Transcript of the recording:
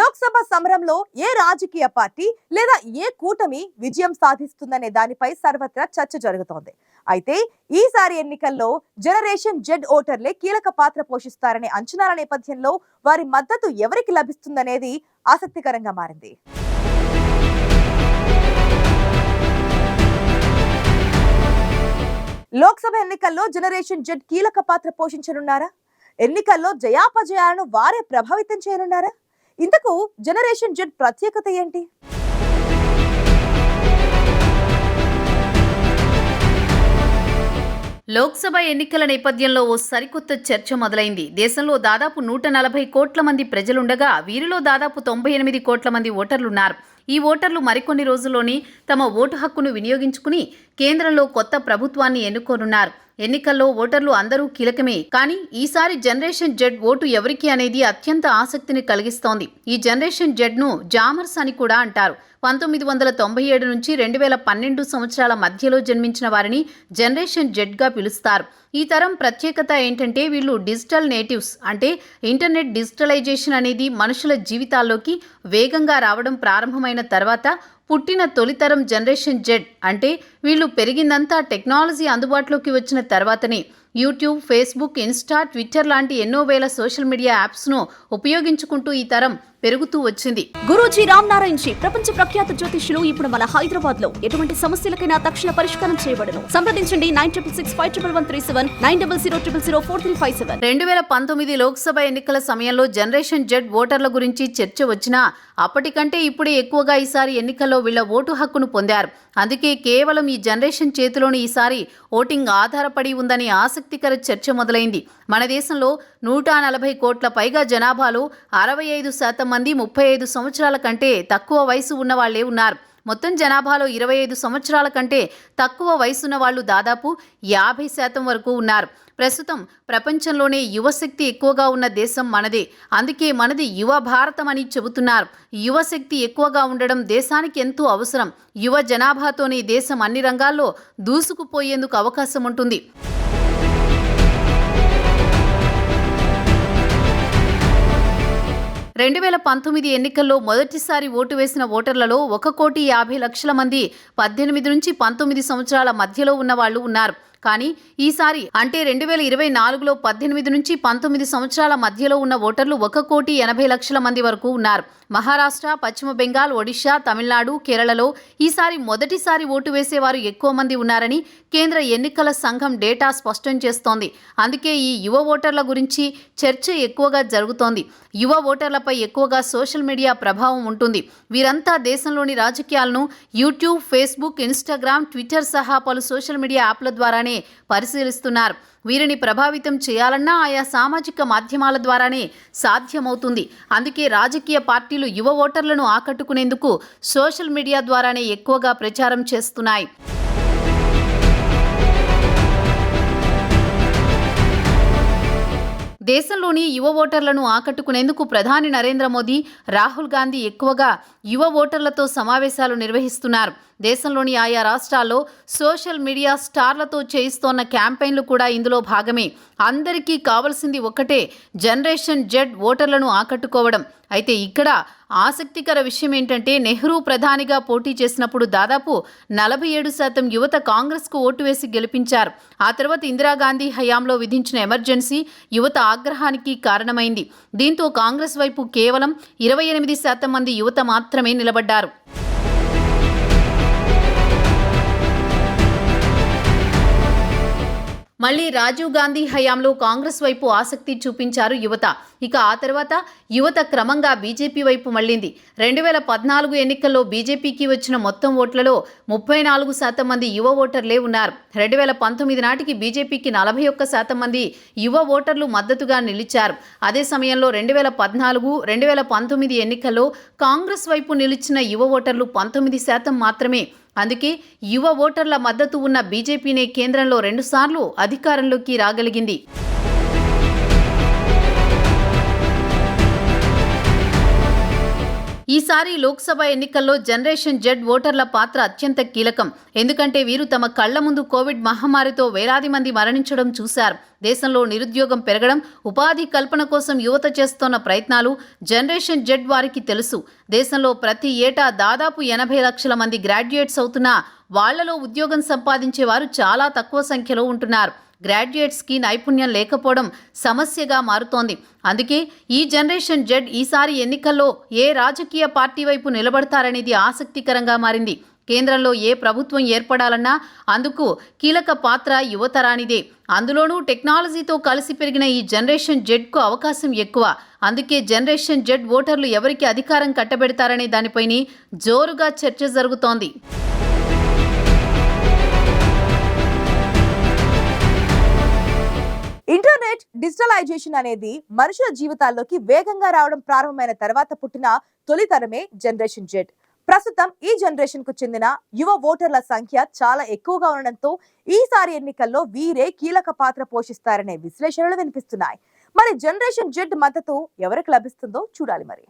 లోక్సభ సమరంలో ఏ రాజకీయ పార్టీ లేదా ఏ కూటమి విజయం సాధిస్తుందనే దానిపై సర్వత్రా చర్చ జరుగుతోంది. అయితే ఈసారి ఎన్నికల్లో జనరేషన్ జెడ్ ఓటర్లే కీలక పాత్ర పోషిస్తారనే అంచనాల నేపథ్యంలో వారి మద్దతు ఎవరికి లభిస్తుందనేది ఆసక్తికరంగా మారింది. లోక్సభ ఎన్నికల్లో జనరేషన్ జెడ్ కీలక పాత్ర పోషించనున్నారా? ఎన్నికల్లో జయాపజయాలను వారే ప్రభావితం చేయనున్నారా? ఇంతకు జనరేషన్ జెడ్ ప్రత్యేకత ఏంటి? లోక్సభ ఎన్నికల నేపథ్యంలో ఓ సరికొత్త చర్చ మొదలైంది. దేశంలో దాదాపు 140 కోట్ల మంది ప్రజలుండగా వీరిలో దాదాపు 98 కోట్ల మంది ఓటర్లున్నారు. ఈ ఓటర్లు మరికొన్ని రోజుల్లోనే తమ ఓటు హక్కును వినియోగించుకుని కేంద్రంలో కొత్త ప్రభుత్వాన్ని ఎన్నుకోనున్నారు. ఎన్నికల్లో ఓటర్లు అందరూ కీలకమే, కానీ ఈసారి జనరేషన్ జెడ్ ఓటు ఎవరికి అనేది అత్యంత ఆసక్తిని కలిగిస్తోంది. ఈ జనరేషన్ జెడ్ను జామర్స్ అని కూడా అంటారు. 1997 నుంచి 2012 సంవత్సరాల మధ్యలో జన్మించిన వారిని జనరేషన్ జెడ్గా పిలుస్తారు. ఈ తరం ప్రత్యేకత ఏంటంటే వీళ్ళు డిజిటల్ నేటివ్స్, అంటే ఇంటర్నెట్ డిజిటలైజేషన్ అనేది మనుషుల జీవితాల్లోకి వేగంగా రావడం ప్రారంభమైన తర్వాత పుట్టిన తొలితరం జనరేషన్ జెడ్. అంటే వీళ్ళు పెరిగిందంతా టెక్నాలజీ అందుబాటులోకి వచ్చిన తర్వాతనే. యూట్యూబ్, ఫేస్బుక్, ఇన్స్టా, ట్విట్టర్ లాంటి ఎన్నో వేల సోషల్ మీడియా యాప్స్ను ఉపయోగించుకుంటూ ఈ తరం పెరుగుతూ వచ్చింది. గురూజీ రామ్ నారాయణ్ జీ ప్రపంచ ప్రఖ్యాత జ్యోతిష్యులు ఇప్పుడు మన హైదరాబాద్ లో ఎటువంటి సమస్యలకైనా తక్షణ పరిష్కారం చేయబడును. సంప్రదించండి 96651137 9000004357. 2019 లోక్సభ ఎన్నికల సమయంలో జనరేషన్ జెడ్ ఓటర్ల గురించి చర్చ వచ్చినా అప్పటికంటే ఇప్పుడే ఎక్కువగా ఈసారి ఎన్నికల్లో వీళ్ల ఓటు హక్కును పొందారు. అందుకే కేవలం ఈ జనరేషన్ చేతిలోని ఈసారి ఓటింగ్ ఆధారపడి ఉందని ఆసక్తికర చర్చ మొదలైంది. మన దేశంలో 140 కోట్ల పైగా జనాభాలో 65% మంది 35 సంవత్సరాల కంటే తక్కువ వయసు ఉన్న వాళ్లే ఉన్నారు. మొత్తం జనాభాలో 25 సంవత్సరాల కంటే తక్కువ వయసున్న వాళ్ళు దాదాపు 50% వరకు ఉన్నారు. ప్రస్తుతం ప్రపంచంలోనే యువశక్తి ఎక్కువగా ఉన్న దేశం మనదే. అందుకే మనది యువ భారతం అని చెబుతున్నారు. యువశక్తి ఎక్కువగా ఉండడం దేశానికి ఎంతో అవసరం. యువ జనాభాతోనే దేశం అన్ని రంగాల్లో దూసుకుపోయేందుకు అవకాశం ఉంటుంది. 2019 ఎన్నికల్లో మొదటిసారి ఓటు వేసిన ఓటర్లలో 1,50,00,000 మంది 18 నుంచి 19 సంవత్సరాల మధ్యలో ఉన్న వాళ్ళు ఉన్నారు. కానీ ఈసారి అంటే 2024లో 18 నుంచి 19 సంవత్సరాల మధ్యలో ఉన్న ఓటర్లు 1,80,00,000 మంది వరకు ఉన్నారు. మహారాష్ట్ర, పశ్చిమ బెంగాల్, ఒడిశా, తమిళనాడు, కేరళలో ఈసారి మొదటిసారి ఓటు వేసేవారు ఎక్కువ మంది ఉన్నారని కేంద్ర ఎన్నికల సంఘం డేటా స్పష్టం చేస్తోంది. అందుకే ఈ యువ ఓటర్ల గురించి చర్చ ఎక్కువగా జరుగుతోంది. యువ ఓటర్లపై ఎక్కువగా సోషల్ మీడియా ప్రభావం ఉంటుంది. వీరంతా దేశంలోని రాజకీయాలను యూట్యూబ్, ఫేస్బుక్, ఇన్స్టాగ్రామ్, ట్విట్టర్ సహా పలు సోషల్ మీడియా యాప్ల ద్వారానే పరిశీలిస్తున్నారు. వీరిని ప్రభావితం చేయాలన్నా ఆయా సామాజిక మాధ్యమాల ద్వారానే సాధ్యమవుతుంది. అందుకే రాజకీయ పార్టీలు యువ ఓటర్లను ఆకట్టుకునేందుకు సోషల్ మీడియా ద్వారానే ఎక్కువగా ప్రచారం చేస్తున్నాయి. దేశంలోని యువ ఓటర్లను ఆకట్టుకునేందుకు ప్రధాని నరేంద్ర మోదీ, రాహుల్ గాంధీ ఎక్కువగా యువ ఓటర్లతో సమావేశాలు నిర్వహిస్తున్నారు. దేశంలోని ఆయా రాష్ట్రాల్లో సోషల్ మీడియా స్టార్లతో చేయిస్తోన్న క్యాంపెయిన్లు కూడా ఇందులో భాగమే. అందరికీ కావాల్సింది ఒక్కటే, జనరేషన్ జెడ్ ఓటర్లను ఆకట్టుకోవడం. అయితే ఇక్కడ ఆసక్తికర విషయం ఏంటంటే నెహ్రూ ప్రధానిగా పోటీ చేసినప్పుడు దాదాపు 47% యువత కాంగ్రెస్కు ఓటు వేసి గెలిపించారు. ఆ తర్వాత ఇందిరాగాంధీ హయాంలో విధించిన ఎమర్జెన్సీ యువత ఆగ్రహానికి కారణమైంది. దీంతో కాంగ్రెస్ వైపు కేవలం 28% మంది యువత మాత్రమే నిలబడ్డారు. మళ్లీ రాజీవ్ గాంధీ హయాంలో కాంగ్రెస్ వైపు ఆసక్తి చూపించారు యువత. ఇక ఆ తర్వాత యువత క్రమంగా బీజేపీ వైపు మళ్లింది. 2014 ఎన్నికల్లో బీజేపీకి వచ్చిన మొత్తం ఓట్లలో 34% మంది యువ ఓటర్లే ఉన్నారు. 2019 నాటికి బీజేపీకి 41% మంది యువ ఓటర్లు మద్దతుగా నిలిచారు. అదే సమయంలో 2014, 2019 ఎన్నికల్లో కాంగ్రెస్ వైపు నిలిచిన యువ ఓటర్లు 19% మాత్రమే. అందుకే యువ ఓటర్ల మద్దతు ఉన్న బీజేపీనే కేంద్రంలో 2 సార్లు అధికారంలోకి రాగలిగింది. ఈసారి లోక్సభ ఎన్నికల్లో జనరేషన్ జెడ్ ఓటర్ల పాత్ర అత్యంత కీలకం. ఎందుకంటే వీరు తమ కళ్ల ముందు కోవిడ్ మహమ్మారితో వేలాది మంది మరణించడం చూశారు. దేశంలో నిరుద్యోగం పెరగడం, ఉపాధి కల్పన కోసం యువత చేస్తోన్న ప్రయత్నాలు జనరేషన్ జెడ్ వారికి తెలుసు. దేశంలో ప్రతి ఏటా దాదాపు 80 లక్షల మంది గ్రాడ్యుయేట్స్ అవుతున్నా వాళ్లలో ఉద్యోగం సంపాదించే వారు చాలా తక్కువ సంఖ్యలో ఉంటున్నారు. గ్రాడ్యుయేట్స్కి నైపుణ్యం లేకపోవడం సమస్యగా మారుతోంది. అందుకే ఈ జనరేషన్ జెడ్ ఈసారి ఎన్నికల్లో ఏ రాజకీయ పార్టీ వైపు నిలబడతారనేది ఆసక్తికరంగా మారింది. కేంద్రంలో ఏ ప్రభుత్వం ఏర్పడాలన్నా అందుకు కీలక పాత్ర యువతరానిదే. అందులోనూ టెక్నాలజీతో కలిసి పెరిగిన ఈ జనరేషన్ జెడ్కు అవకాశం ఎక్కువ. అందుకే జనరేషన్ జెడ్ ఓటర్లు ఎవరికి అధికారం కట్టబెడతారనే దానిపైనే జోరుగా చర్చ జరుగుతోంది. ఇంటర్నెట్ డిజిటలైజేషన్ అనేది మనుషుల జీవితాల్లోకి వేగంగా రావడం ప్రారంభమైన తర్వాత పుట్టిన తొలితరమే జనరేషన్ జెడ్. ప్రస్తుతం ఈ జనరేషన్ కు చెందిన యువ ఓటర్ల సంఖ్య చాలా ఎక్కువగా ఉండడంతో ఈసారి ఎన్నికల్లో వీరే కీలక పాత్ర పోషిస్తారనే విశ్లేషణలు వినిపిస్తున్నాయి. మరి జనరేషన్ జెడ్ మద్దతు ఎవరికి లభిస్తుందో చూడాలి మరి.